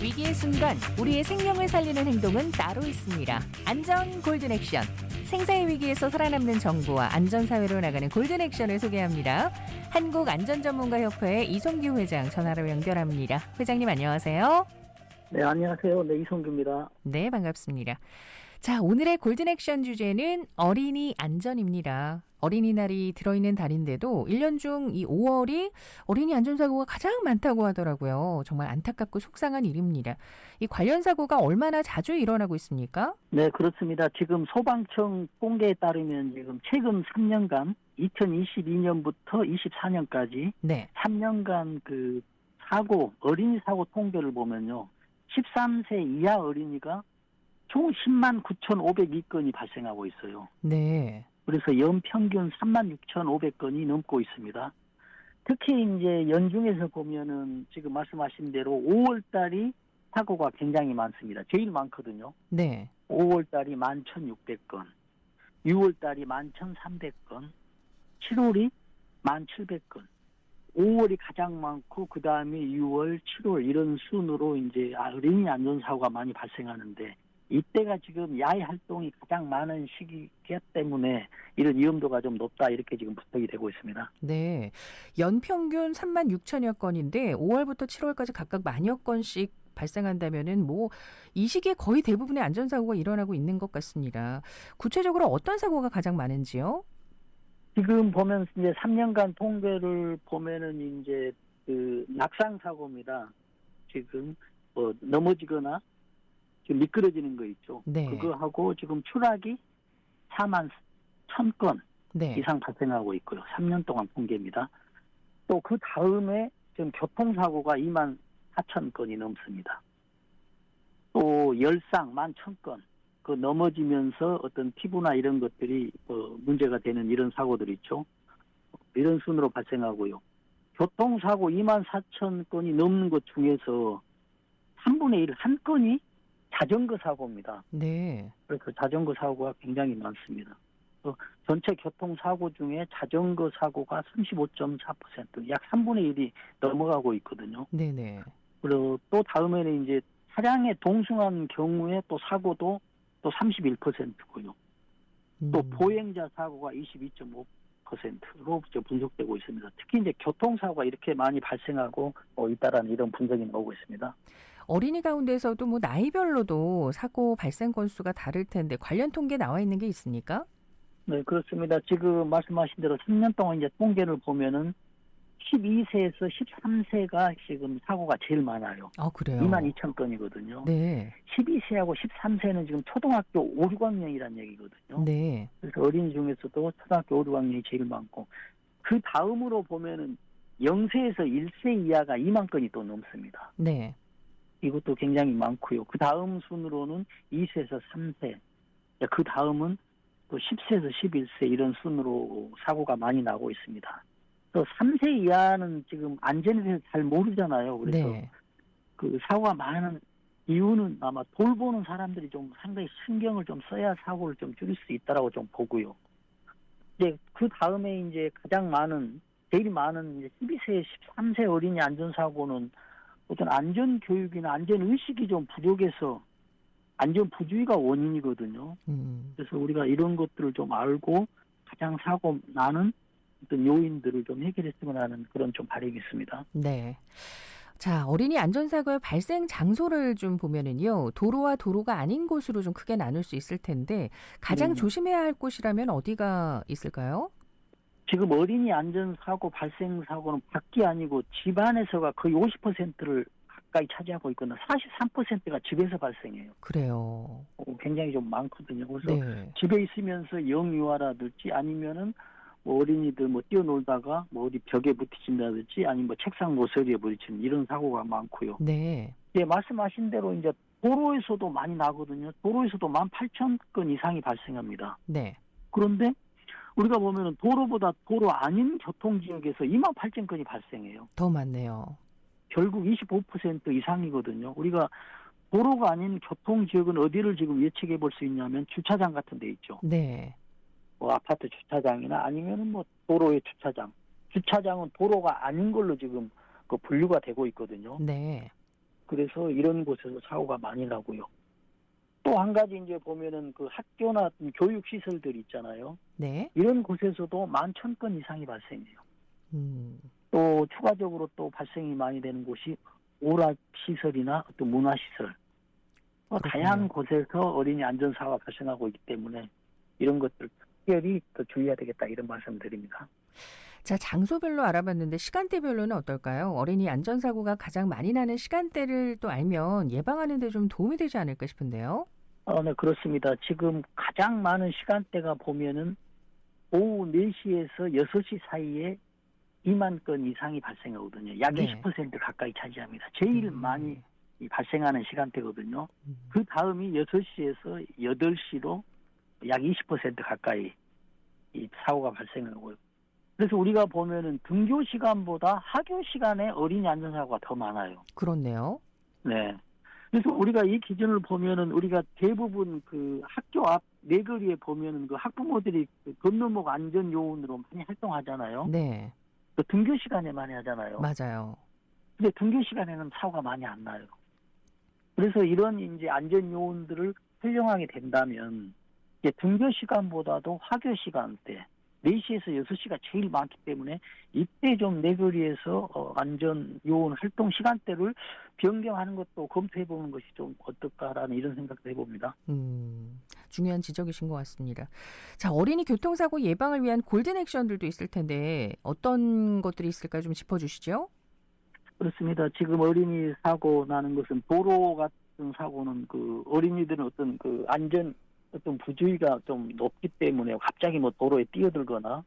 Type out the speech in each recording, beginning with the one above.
위기의 순간 우리의 생명을 살리는 행동은 따로 있습니다. 안전 골든 액션. 생사의 위기에서 살아남는 정보와 안전사회로 나가는 골든 액션을 소개합니다. 한국안전전문가협회 이송규 회장 전화로 연결합니다. 회장님 안녕하세요. 네, 안녕하세요. 네, 이송규입니다. 네, 반갑습니다. 자, 오늘의 골든 액션 주제는 어린이 안전입니다. 어린이날이 들어있는 달인데도 1년 중 이 5월이 어린이 안전사고가 가장 많다고 하더라고요. 정말 안타깝고 속상한 일입니다. 이 관련 사고가 얼마나 자주 일어나고 있습니까? 네, 그렇습니다. 지금 소방청 통계에 따르면 지금 최근 3년간 2022년부터 24년까지 네. 3년간 그 사고, 어린이 사고 통계를 보면요. 13세 이하 어린이가 총 10만 9,502건이 발생하고 있어요. 네. 그래서 연평균 36,500건이 넘고 있습니다. 특히 이제 연중에서 보면은 지금 말씀하신 대로 5월 달이 사고가 굉장히 많습니다. 제일 많거든요. 네. 5월 달이 11,600건, 6월 달이 11,300건, 7월이 1,700건, 5월이 가장 많고 그 다음에 6월, 7월 이런 순으로 이제 어린이 안전사고가 많이 발생하는데 이때가 지금 야외 활동이 가장 많은 시기이기 때문에 이런 위험도가 좀 높다 이렇게 지금 분석이 되고 있습니다. 네. 연평균 3만 6천여 건인데 5월부터 7월까지 각각 만여 건씩 발생한다면은 뭐 이 시기에 거의 대부분의 안전사고가 일어나고 있는 것 같습니다. 구체적으로 어떤 사고가 가장 많은지요? 지금 보면 이제 3년간 통계를 보면은 이제 그 낙상 사고입니다. 지금 넘어지거나 지금 미끄러지는 거 있죠. 네. 그거하고 지금 추락이 4만 1,000건 네. 이상 발생하고 있고요. 3년 동안 통계입니다. 또 그 다음에 지금 교통사고가 2만 4천 건이 넘습니다. 또 열상 11,000건. 그 넘어지면서 어떤 피부나 이런 것들이 문제가 되는 이런 사고들이 있죠. 이런 순으로 발생하고요. 교통사고 2만 4천 건이 넘는 것 중에서 3분의 1, 한 건이 자전거 사고입니다. 네. 그래서 자전거 사고가 굉장히 많습니다. 전체 교통사고 중에 자전거 사고가 35.4%, 약 3분의 1이 넘어가고 있거든요. 네네. 그리고 또 다음에는 이제 차량에 동승한 경우에 또 사고도 또 31%고요. 또 보행자 사고가 22.5%로 분석되고 있습니다. 특히 이제 교통사고가 이렇게 많이 발생하고 있다라는 이런 분석이 나오고 있습니다. 어린이 가운데서도 뭐 나이별로도 사고 발생 건수가 다를 텐데 관련 통계 나와 있는 게 있습니까? 네, 그렇습니다. 지금 말씀하신 대로 3년 동안 이제 통계를 보면은 12세에서 13세가 지금 사고가 제일 많아요. 아, 그래요? 2만 2천 건이거든요. 네. 12세하고 13세는 지금 초등학교 5, 6학년이라는 얘기거든요. 네. 그래서 어린이 중에서도 초등학교 5, 6학년이 제일 많고 그 다음으로 보면은 0세에서 1세 이하가 2만 건이 또 넘습니다. 네. 이것도 굉장히 많고요. 그 다음 순으로는 2세에서 3세, 그 다음은 또 10세에서 11세 이런 순으로 사고가 많이 나고 있습니다. 또 3세 이하는 지금 안전에 대해서 잘 모르잖아요. 그래서 네. 그 사고가 많은 이유는 아마 돌보는 사람들이 좀 상당히 신경을 좀 써야 사고를 좀 줄일 수 있다라고 좀 보고요. 이제 그 다음에 이제 제일 많은 이제 12세, 13세 어린이 안전사고는 어떤 안전교육이나 안전의식이 좀 부족해서 안전부주의가 원인이거든요. 그래서 우리가 이런 것들을 좀 알고 가장 사고 나는 어떤 요인들을 좀 해결했으면 하는 그런 좀 바람이 있습니다. 네. 자, 어린이 안전사고의 발생 장소를 좀 보면은요, 도로와 도로가 아닌 곳으로 좀 크게 나눌 수 있을 텐데, 가장 조심해야 할 곳이라면 어디가 있을까요? 지금 어린이 안전사고 발생 사고는 밖이 아니고 집 안에서가 거의 50%를 가까이 차지하고 있거나 43%가 집에서 발생해요. 그래요. 굉장히 좀 많거든요. 그래서 네. 집에 있으면서 영유아라든지 아니면은 어린이들 뛰어놀다가 어디 벽에 부딪힌다든지 아니면 책상 모서리에 부딪히는 이런 사고가 많고요. 네. 예, 말씀하신 대로 이제 도로에서도 많이 나거든요. 도로에서도 18,000건 이상이 발생합니다. 네. 그런데 우리가 보면은 도로보다 도로 아닌 교통지역에서 28,000건이 발생해요. 더 많네요. 결국 25% 이상이거든요. 우리가 도로가 아닌 교통지역은 어디를 지금 예측해 볼 수 있냐면 주차장 같은 데 있죠. 네. 아파트 주차장이나 아니면은 도로의 주차장. 주차장은 도로가 아닌 걸로 지금 분류가 되고 있거든요. 네. 그래서 이런 곳에서 사고가 많이 나고요. 또 한 가지 이제 보면은 그 학교나 교육 시설들 있잖아요. 네. 이런 곳에서도 11,000건 이상이 발생해요. 음. 또 추가적으로 또 발생이 많이 되는 곳이 오락 시설이나 또 문화 시설. 그렇군요. 다양한 곳에서 어린이 안전사고가 발생하고 있기 때문에 이런 것들 특별히 더 주의해야 되겠다 이런 말씀드립니다. 자, 장소별로 알아봤는데 시간대별로는 어떨까요? 어린이 안전사고가 가장 많이 나는 시간대를 또 알면 예방하는 데 좀 도움이 되지 않을까 싶은데요. 네, 그렇습니다. 지금 가장 많은 시간대가 보면은 오후 4시에서 6시 사이에 2만 건 이상이 발생하거든요. 약 네. 20% 가까이 차지합니다. 제일 많이 발생하는 시간대거든요. 음. 그 다음이 6시에서 8시로 약 20% 가까이 이 사고가 발생하고요. 그래서 우리가 보면은 등교 시간보다 하교 시간에 어린이 안전사고가 더 많아요. 그렇네요. 네. 그래서 우리가 이 기준을 보면은 우리가 대부분 그 학교 앞 내거리에 보면은 그 학부모들이 그 건너목 안전 요원으로 많이 활동하잖아요. 네. 그 등교 시간에 많이 하잖아요. 맞아요. 근데 등교 시간에는 사고가 많이 안 나요. 그래서 이런 이제 안전 요원들을 활용하게 된다면 이제 등교 시간보다도 하교 시간대 4시에서 6시가 제일 많기 때문에 이때 좀 내거리에서 안전 요원 활동 시간대를 변경하는 것도 검토해 보는 것이 좀 어떨까라는 이런 생각도 해봅니다. 중요한 지적이신 것 같습니다. 자, 어린이 교통사고 예방을 위한 골든 액션들도 있을 텐데 어떤 것들이 있을까 좀 짚어주시죠. 그렇습니다. 지금 어린이 사고 나는 것은 도로 같은 사고는 그 어린이들은 어떤 그 안전 어떤 부주의가 좀 높기 때문에 갑자기 뭐 도로에 뛰어들거나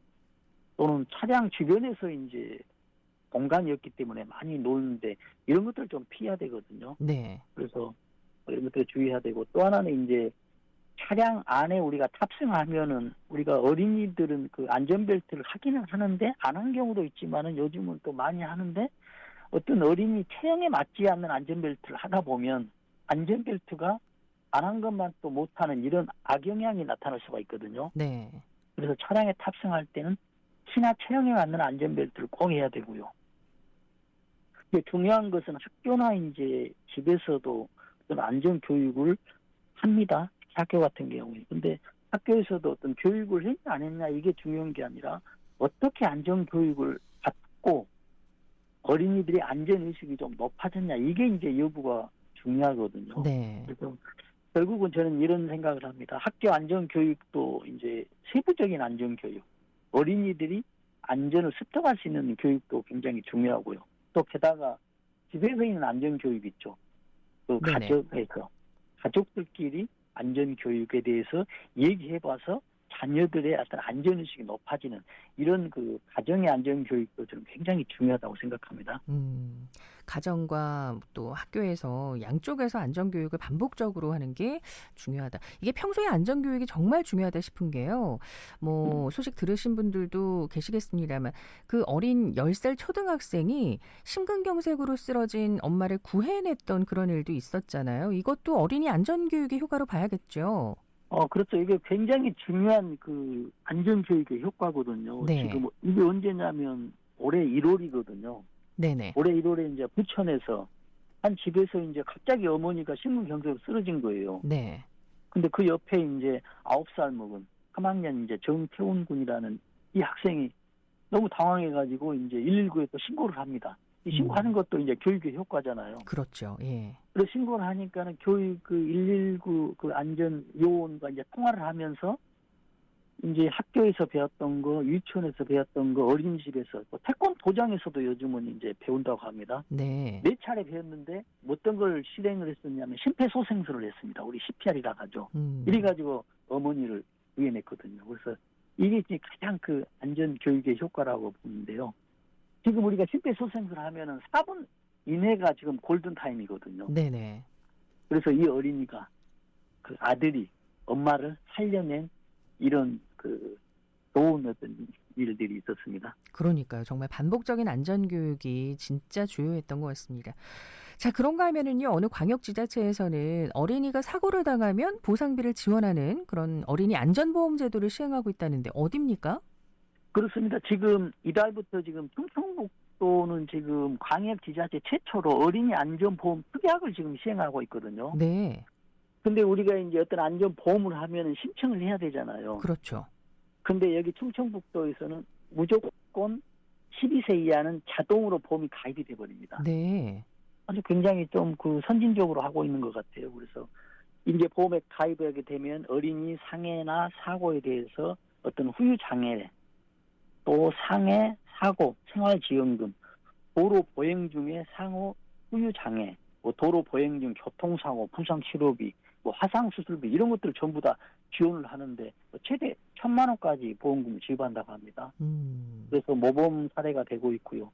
또는 차량 주변에서 이제 공간이 없기 때문에 많이 노는데 이런 것들 좀 피해야 되거든요. 네. 그래서 이런 것들 주의해야 되고 또 하나는 이제 차량 안에 우리가 탑승하면은 우리가 어린이들은 그 안전벨트를 하기는 하는데 안 한 경우도 있지만은 요즘은 또 많이 하는데 어떤 어린이 체형에 맞지 않는 안전벨트를 하다 보면 안전벨트가 안 한 것만 또 못하는 이런 악영향이 나타날 수가 있거든요. 네. 그래서 차량에 탑승할 때는 키나 체형에 맞는 안전벨트를 꼭 해야 되고요. 근데 중요한 것은 학교나 이제 집에서도 어떤 안전교육을 합니다. 학교 같은 경우에. 근데 학교에서도 어떤 교육을 했냐 안 했냐 이게 중요한 게 아니라 어떻게 안전교육을 받고 어린이들의 안전의식이 좀 높아졌냐 이게 이제 여부가 중요하거든요. 네. 그래서 결국은 저는 이런 생각을 합니다. 학교 안전교육도 이제 세부적인 안전교육, 어린이들이 안전을 습득할 수 있는 교육도 굉장히 중요하고요. 또 게다가 집에서 있는 안전교육 있죠. 그 네네. 가족에서 가족들끼리 안전교육에 대해서 얘기해봐서 자녀들의 어떤 안전의식이 높아지는 이런 그 가정의 안전교육도 저는 굉장히 중요하다고 생각합니다. 가정과 또 학교에서 양쪽에서 안전교육을 반복적으로 하는 게 중요하다. 이게 평소에 안전교육이 정말 중요하다 싶은 게요. 뭐 소식 들으신 분들도 계시겠습니다만 그 어린 10살 초등학생이 심근경색으로 쓰러진 엄마를 구해냈던 그런 일도 있었잖아요. 이것도 어린이 안전교육의 효과로 봐야겠죠. 그렇죠. 이게 굉장히 중요한 그 안전교육의 효과거든요. 네. 지금 이게 언제냐면 올해 1월이거든요. 네네. 올해 1월에 이제 부천에서 한 집에서 이제 갑자기 어머니가 심근경색으로 쓰러진 거예요. 네. 근데 그 옆에 이제 9살 먹은 3학년 이제 정태훈 군이라는 이 학생이 너무 당황해가지고 이제 119에 또 신고를 합니다. 이 신고하는 것도 이제 교육의 효과잖아요. 그렇죠. 예. 그래서 신고를 하니까는 교육 그 119 그 안전 요원과 이제 통화를 하면서 이제 학교에서 배웠던 거, 유치원에서 배웠던 거, 어린이집에서 또 태권도장에서도 요즘은 이제 배운다고 합니다. 네. 4차례 배웠는데 어떤 걸 실행을 했었냐면 심폐소생술을 했습니다. 우리 CPR이라 하죠. 이래가지고 어머니를 구해냈거든요. 그래서 이게 이제 가장 그 안전 교육의 효과라고 보는데요. 지금 우리가 심폐소생술 하면은 4분 이내가 지금 골든 타임이거든요. 네네. 그래서 이 어린이가 그 아들이 엄마를 살려낸 이런 그 좋은 어떤 일들이 있었습니다. 그러니까요. 정말 반복적인 안전교육이 진짜 주요했던 것 같습니다. 자, 그런가 하면은요, 어느 광역지자체에서는 어린이가 사고를 당하면 보상비를 지원하는 그런 어린이 안전보험제도를 시행하고 있다는데 어딥니까? 그렇습니다. 지금 이달부터 지금 충청북 충청북도는 지금 광역지자체 최초로 어린이 안전보험 특약을 지금 시행하고 있거든요. 네. 근데 우리가 이제 어떤 안전보험을 하면은 신청을 해야 되잖아요. 그렇죠. 근데 여기 충청북도에서는 무조건 12세 이하는 자동으로 보험이 가입이 돼버립니다. 네. 아주 굉장히 좀 그 선진적으로 하고 있는 것 같아요. 그래서 이제 보험에 가입하게 되면 어린이 상해나 사고에 대해서 어떤 후유 장애, 또 상해, 사고, 생활지원금, 도로 보행 중에 상호 후유 장애, 뭐 도로 보행 중 교통사고, 부상 치료비, 뭐 화상 수술비 이런 것들을 전부 다 지원을 하는데 최대 1,000만 원까지 보험금을 지급한다고 합니다. 그래서 모범 사례가 되고 있고요.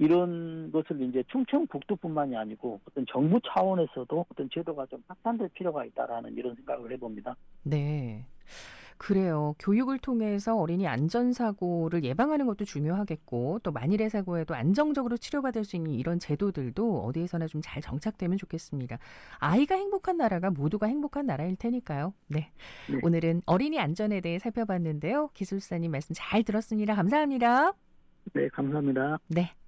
이런 것을 이제 충청북도뿐만이 아니고 어떤 정부 차원에서도 어떤 제도가 좀 확산될 필요가 있다라는 이런 생각을 해봅니다. 네. 그래요. 교육을 통해서 어린이 안전사고를 예방하는 것도 중요하겠고, 또 만일의 사고에도 안정적으로 치료받을 수 있는 이런 제도들도 어디에서나 좀 잘 정착되면 좋겠습니다. 아이가 행복한 나라가 모두가 행복한 나라일 테니까요. 네. 네. 오늘은 어린이 안전에 대해 살펴봤는데요. 기술사님 말씀 잘 들었습니다. 감사합니다. 네, 감사합니다. 네.